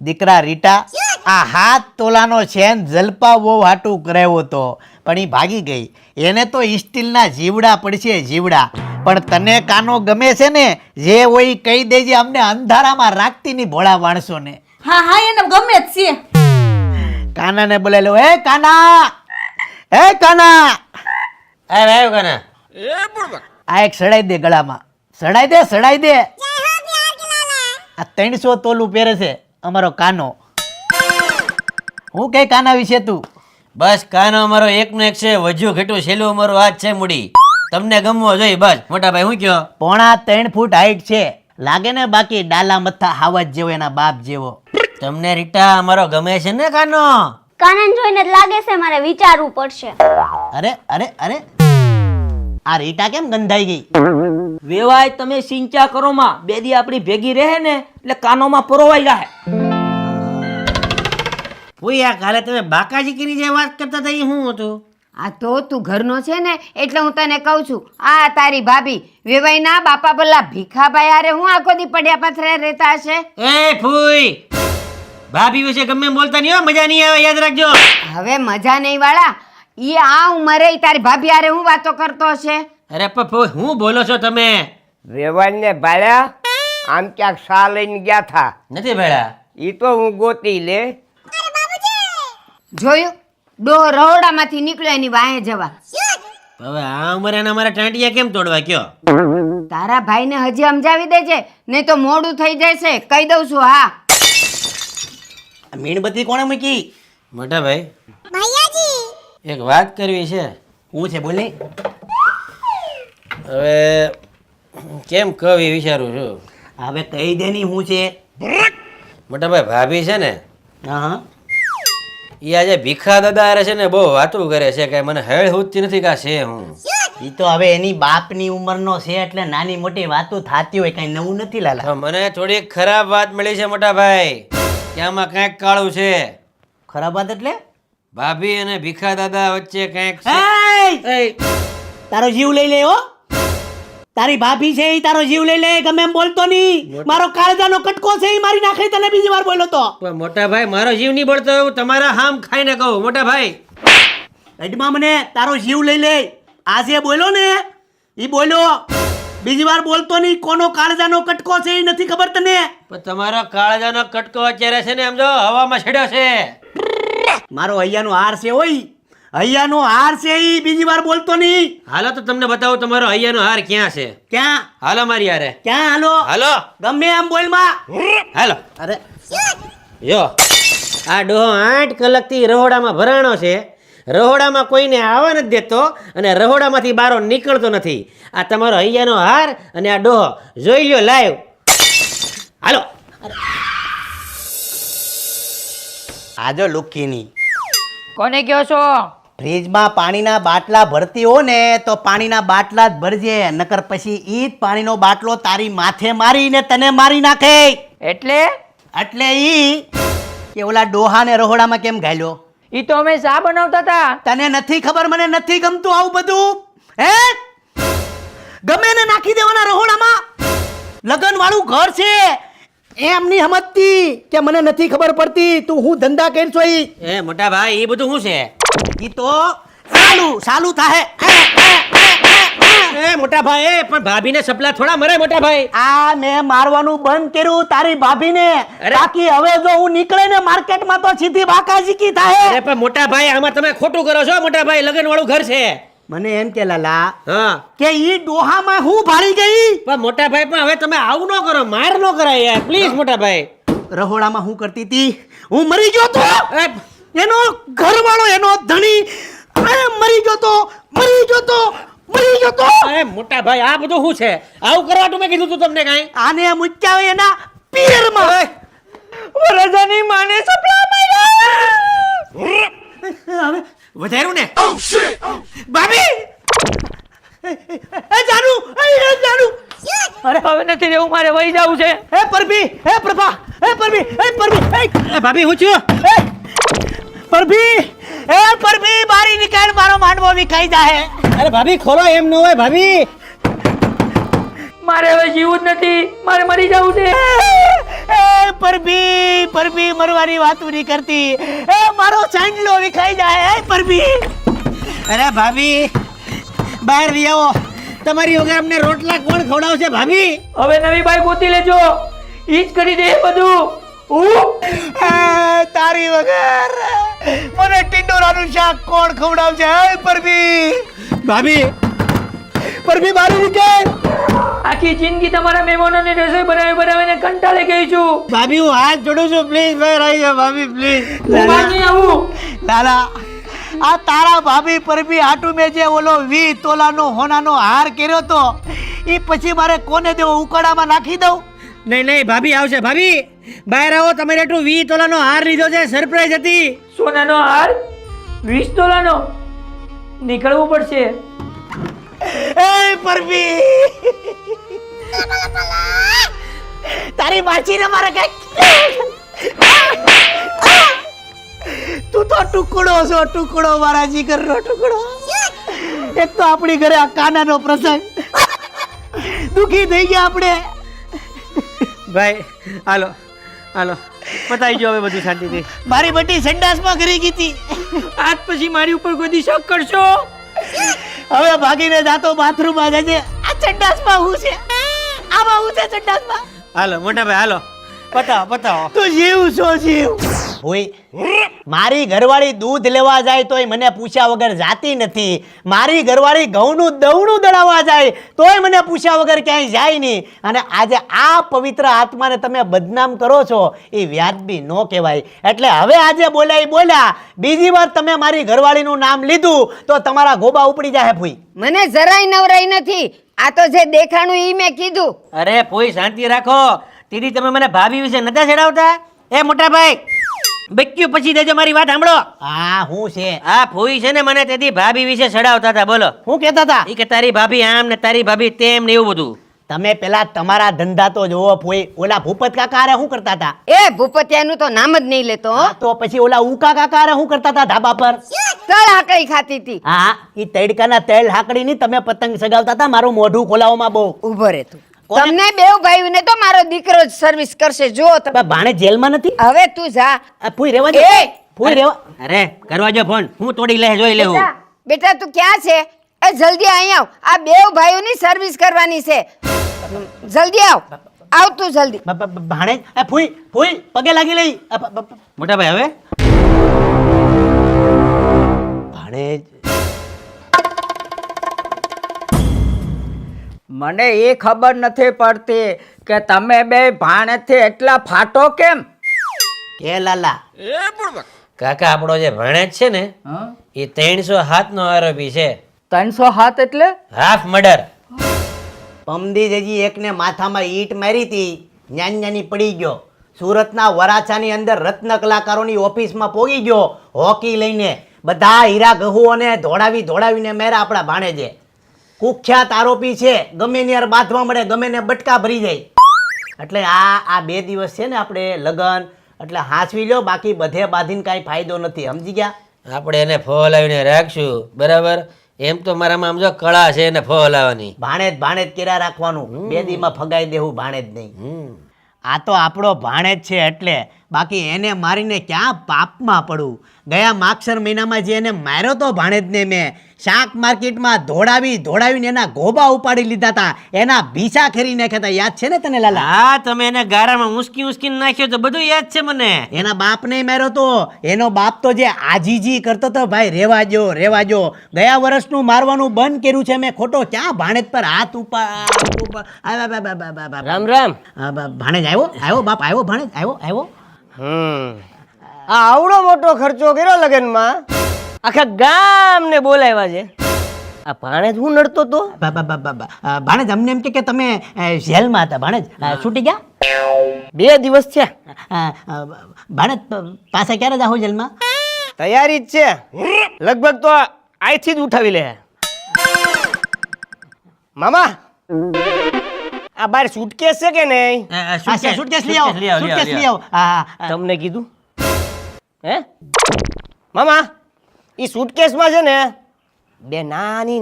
દીકરા રીટા આ 7 તોલાનો ચેન જલપા બહુ હાટું કરાવ્યો હતો પણ એ ભાગી ગઈ. એને તો સ્ટીલના જીવડા પડશે જીવડા. પણ તને કાનો ગમે છે ને, જે હોય કહી દેજે, અમને અંધારામાં રાખતી ની ભોળા માણસોને. હા હા એને ગમે જ છે. કાનાને બોલાવી લો. એ કાના, એ કાના, આવ્યો કાના. આ એક સડાઈ દે ગળામાં, સડાઈ દે, સડાઈ દે. આ 300 તોલું પહેરે છે અમારો કાનો. હું કઈ કાના વિશે તું? બસ કાનો અમારો એકનો એક છે, વજ્યું ઘેટું છેલ્લું અમારો હાથ છે મૂડી. તમને ગમવો જોઈએ બસ. મોટા ભાઈ હું કયો? 3.5 ફૂટ હાઈટ છે, લાગે ને બાકી ડાલા મથા હાવજ જેવો, એના બાપ જેવો. તમને રીટા અમારો ગમે છે ને કાનો? કાનાને જોઈને જ લાગે છે મારે વિચારવું પડશે. અરે અરે અરે, આ રીટા કેમ ગંધાઈ ગઈ? વેવાય તમે સિંચા કરો માં, બે દી આપણી ભેગી રહે ને એટલે કાનોમાં પરોવાઈ જાય. ભૂયા કાલે તમે બાકાજીકીની જે વાત કરતા હતા એ શું હતું? આ તો તું ઘરનો છે ને એટલે હું તને કહું છું. આ તારી ભાભી વેવાઈના બાપા બોલા ભીખાભાઈ આરે હું આખો દી પડ્યા પાથરે રહેતા હશે. એ ફૂઈ, ભાભી વિશે ગમે એમ બોલતા નહીં હો, મજા નહીં આવે, યાદ રાખજો. હવે મજા નહીં વાળા, ઈ આ ઉંમરે ઈ તારી ભાભી આરે હું વાતો કરતો હશે. અરે પણ ફૂઈ હું બોલો છો તમે? વેવાઈને ભાળ્યા આમ ક્યાંક સા લઈને ગયા થા. નથી ભેળા. ઈ તો હું ગોતી લે. જોયું, ડોહ રહોડામાંથી નીકળ્યો એની વાહે જવા. હવે આ ઉંમરે અમારા ટાંટિયા કેમ તોડવા કયો? તારા ભાઈને હજી સમજાવી દેજે, નહીં તો મોડું થઈ જશે. કહી દઉં છું. હા, આ મીણબત્તી કોણે મૂકી? મોટા ભાઈ એક વાત કરવી છે. હું છે બોલે? હવે કેમ કવિ વિચારું છું. હવે કહી દે ની હું છે. મોટા ભાઈ ભાભી છે ને, હા હા, એ આજે ભીખા દાદા હારે છે ને બહુ વાતું કરે છે કે મને હેળ હુજતી નથી કા છે હું. ઈ તો હવે એની બાપની ઉંમરનો છે એટલે નાની મોટી વાતો થાતી હોય, કઈ નવું નથી લાલા. તો મને થોડી ખરાબ વાત મળી છે મોટા ભાઈ કે આમાં કંઈક કાળું છે. ખરાબ વાત એટલે? ભાભી અને ભીખા દાદા વચ્ચે કંઈક છે. એય! તારો જીવ લઈ લે હો. તારી ભાભી છે ઈ તારો જીવ લઈ લે, ગમે એમ બોલતો નહીં. મારો કાળજાનો કટકો છે ઈ મારી નાખે, તને બીજી વાર બોલ્યો તો. પણ મોટા ભાઈ મારો જીવ નહીં બળતો એવું તમારા હામ ખાઈને કહું મોટા ભાઈ. અડમાં મને તારો જીવ લઈ લે. આ જે બોલ્યો ને ઈ બોલ્યો, બીજી વાર બોલતો નહીં. કોનો કાળજાનો કટકો છે ઈ નથી ખબર તને? પણ તમારો કાળજાનો કટકો અત્યારે છે ને એમ જો હવામાં છેડ્યો છે. મારો હૈયાનો હાર છે ઓય, હૈયાનો હાર છે ઈ, બીજી વાર બોલતો નહીં. હાલો તો તમને બતાવું તમારો હૈયાનો હાર ક્યાં છે. ક્યાં? હાલો મારી હારે. ક્યાં? હાલો હાલો ગમે એમ બોલ માં. હાલો. અરે જો આ ડોહો 8 કલાકથી રહોડામાં ભરાણો છે. રહોડામાં કોઈને આવવા નથી દેતો અને રહોડામાંથી બારો નીકળતો નથી. આ તમારો હૈયાનો હાર અને આ ડોહો જોઈ લ્યો લાઈવ. હાલો. આજો લુખીની કોને કહો છો? ફ્રીજમાં પાણીના બાટલા ભરતી હો ને તો પાણીના બાટલા જ ભરજે, નકર પછી ઈ જ પાણીનો બાટલો તારી માથે મારીને તને મારી નાખે. એટલે એટલે ઈ કે ઓલા ડોહાને રહોડામાં કેમ ઘાલ્યો? ઈ તો અમે શા બનાવતા હતા. તને નથી ખબર? મને નથી ગમતું આવું બધું. હે, ગમે ને નાખી દેવાના રહોડામાં. લગન વાળું ઘર છે એમની સમજતી કે મને નથી ખબર પડતી. તું હું ધંધા કરશો ઈ? એ મોટા ભાઈ એ બધું શું છે? ઈ તો સાલું થાય. એ મોટા ભાઈ એ પણ ભાભીને સપલા થોડા મરે મોટા ભાઈ. આ મેં મારવાનું બંધ કર્યું તારી ભાભીને. અરે! બાકી હવે જો હું નીકળે ને માર્કેટમાં તો સીધી બાકાજીકી થાય. અરે પણ મોટા ભાઈ આમાં તમે ખોટું કરો છો મોટા ભાઈ. લગન વાળું ઘર છે. મને એમ કે લાલા હા કે ઈ ડોહામાં હું ભાળી ગઈ. પણ મોટા ભાઈ પણ હવે તમે આવું ન કરો, માર ન કરાય યાર પ્લીઝ મોટા ભાઈ. રહોડામાં હું કરતી હતી? હું મરી ગયો તો. એ, એનો ઘરવાળો, એનો ધણી મરી ગયો તો. અરે મોટા ભાઈ આ બધું શું છે? આવું કરવાનું મેં કીધું તું તમને કાંઈ? આને મુચ્યા હોય એના પિયરમાં. વરદાની માને સપલા માર્યા. હવે વધાર્યું ને? ભાભી, એ જાનુ. અરે હવે નથી રહેવું, મારે વહી જવું છે. હે પરભી, હે પ્રભા, હે પરભી, હે પરભી, એ ભાભી હું છું? પરભી બારી નીકળ, મારો માંડવો વિખાઈ જાય. અરે ભાભી ખોલો, એમ ન હોય ભાભી. મારે હવે જીવવું જ નથી, મારે મરી જવું છે. પરભી મરવાની વાતું નહીં કરતી. મારો ચાંદલો વિખાઈ જાય. પરભી, અરે ભાભી બહાર લઈ આવો. તમારી વગર અમને રોટલા કોણ ખવડાવશે ભાભી? હવે નવી બાઈ ગોતી લેજો, ઈ જ કરી દે બધું. તારી વગર મને ટિંડોરાનું શાક કોણ ખવડાવશે? પરભી, પરભી મારી નીકળ. આખી જિંદગી તમારા મહેમાનોને રસોઈ બનાવીને કંટાળી ગઈ છું. ભાભી હું હાથ જોડું છું, પ્લીઝ બહાર આવી જાઓ ભાભી, પ્લીઝ. હું બહાર નહીં આવું. લાલા, આ તારા ભાભી પરભી હાટુ મેં જે ઓલો 20 તોલાનો હોનાનો હાર કર્યો તો એ પછી મારે કોને દેવો? ઉકળામાં નાખી દઉં? નહીં ભાભી આવશે. ભાભી બહાર આવો. તમારે એટલું 20 તોલાનો હાર લીધો છે, સરપ્રાઈઝ હતી. સોનાનો હાર 20 તોલાનો નીકળવું પડશે. એ પરભી, તારી માછીને મારે કઈ, તું તો ટુકડો છો, ટુકડો, મારા જીગરનો ટુકડો. એક તો આપણી ઘરે આ કાનાનો પ્રસંગ, દુખી થઈ ગયા આપણે. ભાઈ હાલો પતાઈ ગયો હવે બધું શાંતિથી. મારી બટી સંડાસમાં કરી ગઈ હતી. આજ પછી મારી ઉપર કોઈ દી શક કરશો? હવે ભાગીને જાતો બાથરૂમમાં જજે. આ સંડાસમાં હું છે? આમાં હું છે સંડાસમાં? હાલો મોટા ભાઈ હાલો, પતાવો. તું જીવ છો જીવ. હોય મારી ઘરવાળી દૂધ લેવા જાય તોય મને પૂછ્યા વગર જાતી નથી. મારી ઘરવાળી ઘઉંનું દવણું દળાવવા જાય તોય મને પૂછ્યા વગર ક્યાંય જાય નહીં. અને આજે આ પવિત્ર આત્માને તમે બદનામ કરો છો એ વ્યાજબી ન કહેવાય. એટલે હવે આજે બોલ્યા બીજી વાર તમે મારી ઘરવાળીનું નામ લીધું તો તમારા ગોબા ઉપડી જાય. ફૂઈ મને જરાય નવરાઈ નથી. આ તો જે દેખાણું ઈ મેં કીધું. અરે ફોઈ શાંતિ રાખો. દીદી તમે મને ભાભી વિશે નતા ચડાવતા? એ મોટા ભાઈ બક્યું પછી દેજો, મારી વાત સાંભળો. હા હું છે? આ ફોઈ છે ને મને તેથી ભાભી વિશે ચડાવતા હતા. બોલો હું કહેતા હતા? ઈ કે તારી ભાભી આમ ને તારી ભાભી તેમ ને એવું બધું. તમે પેલા તમારા ધંધા તો જોવો. ફોઈ ઓલા ભૂપત કાકા હારે શું કરતા હતા? એ ભૂપતિયાનું તો નામ જ નહીં લેતો. હો. તો પછી ઓલા ઉકા કાકા હારે શું કરતા હતા ધાબા પર? તળ હાકડી ખાતી હતી. હા ઈ તડકાના તેલ હાકડી ની તમે પતંગ સગાવતા હતા. મારું મોઢું ખોલાવવામાં બહુ. ઉભો રે તું. તમને બેવ ભાઈઓને તો મારો દીકરો જ સર્વિસ કરશે. જો તમે. ભાણે જેલમાં નથી? હવે તું જા. ફૂઈ રેવા દે. એ! ફૂઈ રેવા. અરે કરવા જો ફોન, હું તોડી લે જોઈ લેવું. બેટા તું ક્યાં છે? એ જલ્દી અહીં આવ. આ બેવ ભાઈઓની સર્વિસ કરવાની છે. જલ્દી આવ તું જલ્દી. ભાણે ફૂઈ પગે લાગી લઈ. મોટા ભાઈ હવે ભાણે મને એ ખબર નથી પડતી કે તમે બે ભાણેજથી એટલા ફાટો કેમ? કે લાલા કાકા આપણો જે ભાણેજ છે ને એ 307 નો આરોપી છે. 307 એટલે? Half murder. પમદી જજી એકને માથામાં ઈટ મારી હતી, ન્યાની પડી ગયો. સુરતના વરાછાની અંદર રત્ન કલાકારોની ઓફિસમાં પોગી ગયો હોકી લઈને. બધા હીરા ગહુઓને દોડાવીને મેરા આપણા ભાણેજે. કુખ્યાત આરોપી છે. ગમે ને યાર બાંધવા મળે, ગમે ને બટકા ભરી જાય. એટલે આ 2 દિવસ છે ને આપણે લગન એટલે હાંસવી લો. બાકી બધે બાંધીને કાંઈ ફાયદો નથી. સમજી ગયા? આપણે એને ફોલાવીને રાખશું બરાબર. એમ તો મારામાં આમ જો કળા છે એને ફોલાવાની. ભાણેજ કેરા રાખવાનું. 2 દીમાં ફગાઈ દેવું ભાણેજ નહીં. આ તો આપણો ભાણેજ છે એટલે. બાકી એને મારીને ક્યાં પાપમાં પડું. ગયા માગસર મહિનામાં જે એને માર્યો તો ભાણેજને મેં શાક માર્કેટમાં દોડાવીને એના ગોબા ઉપાડી લીધા હતા. એના ભીસા ખેરી નાખ્યા હતા. યાદ છે ને તને લાલા? હા તમે એને ગારામાં ઉંસકીને નાખ્યો તો બધું યાદ છે મને. એના બાપને માર્યો તો. એનો બાપ તો જે આજીજી કરતો હતો ભાઈ રેવા જો. ગયા વર્ષનું મારવાનું બંધ કર્યું છે મેં. ખોટો ક્યાં ભાણેજ પર હાથ રામ રામ. ભાણેજ આવ્યો બાપ આવ્યો. ભાણેજ આવ્યો. આ આવડો મોટો ખર્ચો કર્યો લગનમાં, આખા ગામને બોલાવ્યા છે. આ ભાણેજ હું નડતો તો? ભાણેજ અમને એમ કે તમે જેલમાં હતા. ભાણેજ છૂટી ગયા? 2 દિવસ છે. ભાણેજ પાછા ક્યારે જાઓ જેલમાં? તૈયારી જ છે. લગભગ તો અહીંથી જ ઉઠાવી લે. મામા આ બાર સુટકેસ છે કે નહીં? સુટકેસ લઈ આવો. તમને કીધું હે મામા? ઈ સુટકેસમાં છે ને 2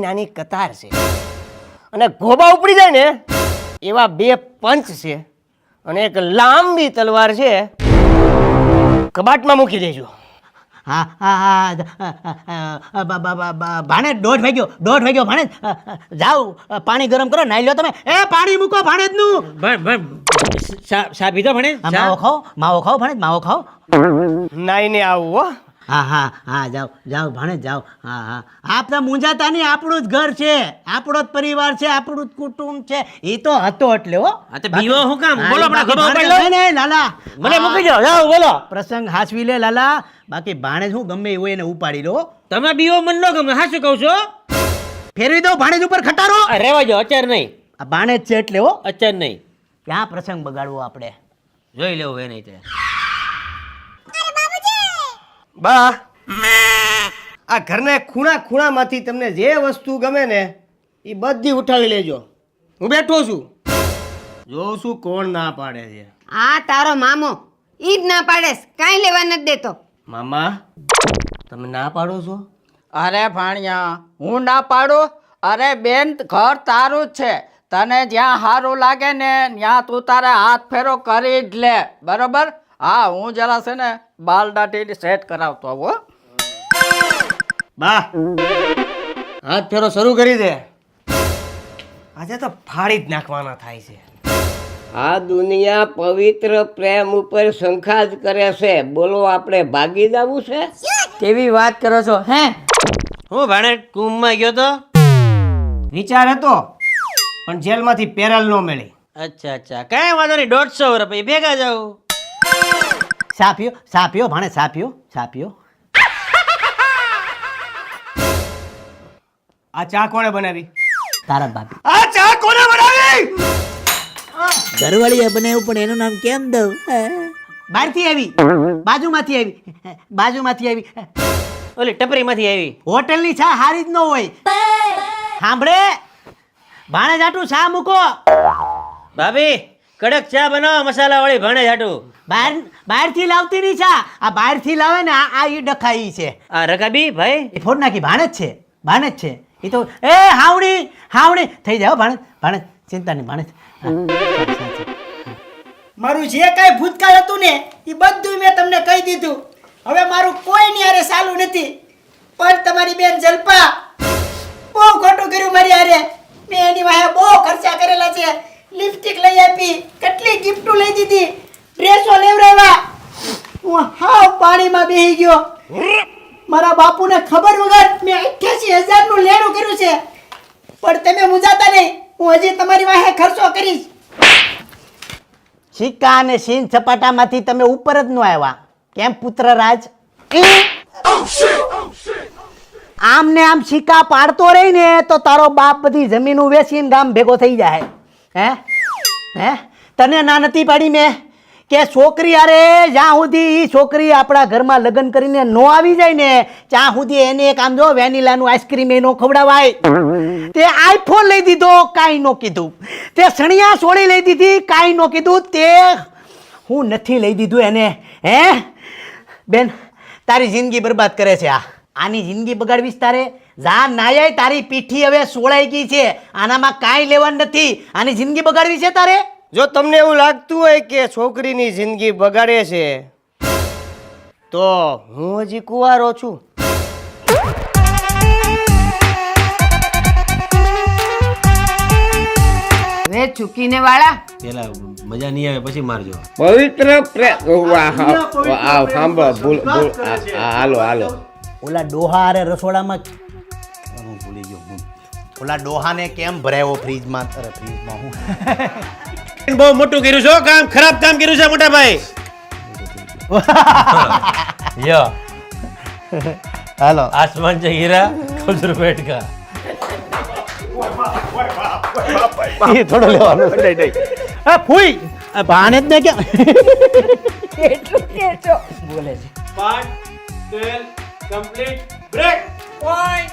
નાની કતાર છે અને ગોબા ઉપડી જાય ને એવા 2 પંચ છે અને એક લાંબી તલવાર છે, કબાટમાં મૂકી દેજો. હા હા હા ભાણે 1:30 વાગ્યો ભાણે જાઓ પાણી ગરમ કરો નાઈ લો તમે. એ પાણી મૂકો ભાણેજ નું. શા પીધો ભણે માવો ખાઓ ભાણેજ માવો ખાઓ. નાઈને આવું હો. હા હા હા જાઓ જાઓ ભાણેજ જાઓ. હા હા આપના મૂંઝાતા નહીં, આપણું જ ઘર છે, આપણો જ પરિવાર છે, આપણું જ કુટુંબ છે. એ તો હતો એટલે હો. આ તો બીવો હું કામ? બોલો આપણે ખબર ભાણેજ, પડી લો. નહીં, લાલા મને મૂકી જાઓ, જાઓ બોલો. પ્રસંગ હાચવી લે લાલા. બાકી ભાણેજ હું ગમે એવું એને ઉપાડી લો. તમે બીવો મન નો ગમે, હા શું કહું છો? ફેરવી દો ભાણેજ ઉપર ખટારો. આ રહેવા જાઓ, અત્યારે નહીં, આ ભાણેજ છે એટલે હો. અત્યારે નહીં. ક્યાં પ્રસંગ બગાડવો આપણે? જોઈ લેવું એ નહીં તે. બા, આ ઘરના ખૂણામાંથી તમને જે વસ્તુ ગમે ને એ બધી ઉઠાવી લેજો. હું બેઠો છું, જોઉં છું કોણ ના પાડે છે. આ તારો મામો ઈ જ ના પાડેસ, કાંઈ લેવા નથી દેતો. મામા, તમે ના પાડો છો? અરે ભાણિયા, હું ના પાડું? અરે બેન, ઘર તારું જ છે, તને જ્યાં સારું લાગે ને ત્યાં તું તારે હાથ ફેરો કરી જ લે, બરોબર? હા, હું જરા છે ને બાલ દાઢી સેટ કરાવતો આવું. બા, હાથ ફેરો શરૂ કરી દે. આજે તો ફાડી જ નાખવાના થાય છે. આ દુનિયા પવિત્ર પ્રેમ ઉપર શંખા જ કરે છે. બોલો, આપણે ભાગી જવું છે? કેવી વાત કરો છો હે? હું ભાણે કુંભમાં ગયો તો. વિચાર હતો પણ જેલમાંથી પેરલ ન મળી. અચ્છા અચ્છા, કાંઈ વાંધો નહીં, 150 રૂપિયા ભેગા જાઉં. સા પીઓ ભાણે સા પીઓ. આ ચા કોણે બનાવી? તારા બાપી. આ ચા કોણે બનાવી? ઘરવાળીએ બનાવ્યું પણ એનું નામ કેમ દઉં? બહારથી આવી, બાજુમાંથી આવી. ઓલી ટપરીમાંથી આવી. હોટલની ચા હારી જ ન હોય. સાંભળે ભાણે જાટું ચા મૂકો. ભાભી, કડક ચા બનાવો, મસાલા વાળી ભાણે જાટું. બહારથી લાવતી નહીં ચા, આ બહારથી લાવે ને આ ઈ ડખાઈ છે. આ રકાબી ભાઈ, એ ફોડ નાખી ભાણે જ છે. એ તો એ હાવણી થઈ જાઓ ભાણે ચિંતા નહીં ભાણે. મારું જે કાંઈ ભૂતકાળ હતું ને એ બધું મેં તમને કહી દીધું. હવે મારું કોઈની હારે સાલું નથી. પણ તમારી બેન જલ્પા બહુ ખોટું કર્યું મારી હારે. મેં એની વાહે બહુ ખર્ચા કરેલા છે. લિપસ્ટિક લઈ આપી, કેટલી ગિફ્ટો લઈ દીધી, ડ્રેસો લેવડાવ્યા. હું હાવ પાણીમાં બેહી ગયો. મારા બાપુને ખબર વગર મેં 88,000 નું લેણું કર્યું છે. પણ તમે મૂંઝાતા નહીં, હું હજી તમારી વાહે ખર્ચો કરીશ. સિક્કા અને સીન સપાટામાંથી તમે ઉપર જ ન આવ્યા. કેમ પુત્રરાજ? આમ ને આમ સિક્કા પાડતો રહી ને તો તારો બાપ બધી જમીનો વેચીને ગામ ભેગો થઈ જાય. હે તને ના નથી પાડી મેં કે છોકરી અરે જ્યાં સુધી એ છોકરી આપણા ઘરમાં લગ્ન કરીને નો આવી જાય ને ત્યાં સુધી એને એક આમ જો વેનીલાનું આઈસ્ક્રીમ એ નો ખવડાવાય. તે આઈફોન લઈ દીધો, કાંઈ નો કીધું. તે સણિયા સોળી લઈ દીધી, કાંઈ નો કીધું. તે હું નથી લઈ દીધું એને. હે બેન, તારી જિંદગી બરબાદ કરે છે આ. આની જિંદગી બગાડવીશ તારે? જા નાયાય, તારી પીઠી હવે સોળાઈ ગઈ છે. આનામાં કાંઈ લેવાનું નથી. આની જિંદગી બગાડવી છે તારે? જો તમને એવું લાગતું હોય કે છોકરીની જિંદગી બગાડે છે તો હું હજી કુંવારો છું. હવે ચૂકીને વાળા પેલા મજા નહીં આવે પછી મારજો. પવિત્ર પ્રેમ. સાંભળો, હાલો. ઓલા ડોહા અરે રસોડામાં હું ભૂલી ગયો. ઓલા ડોહાને કેમ ભરાયો ફ્રીજમાં? હું બહુ મોટું કર્યું છે, કામ ખરાબ કામ કર્યું છે મોટા ભાઈ. યો હાલો आसमान से हीरा खुद पेट का. એ થોડો લેવાનો. ફૂઈ ભાણેજ ને કેમ બોલે છે. Part 12 complete. Break. Point.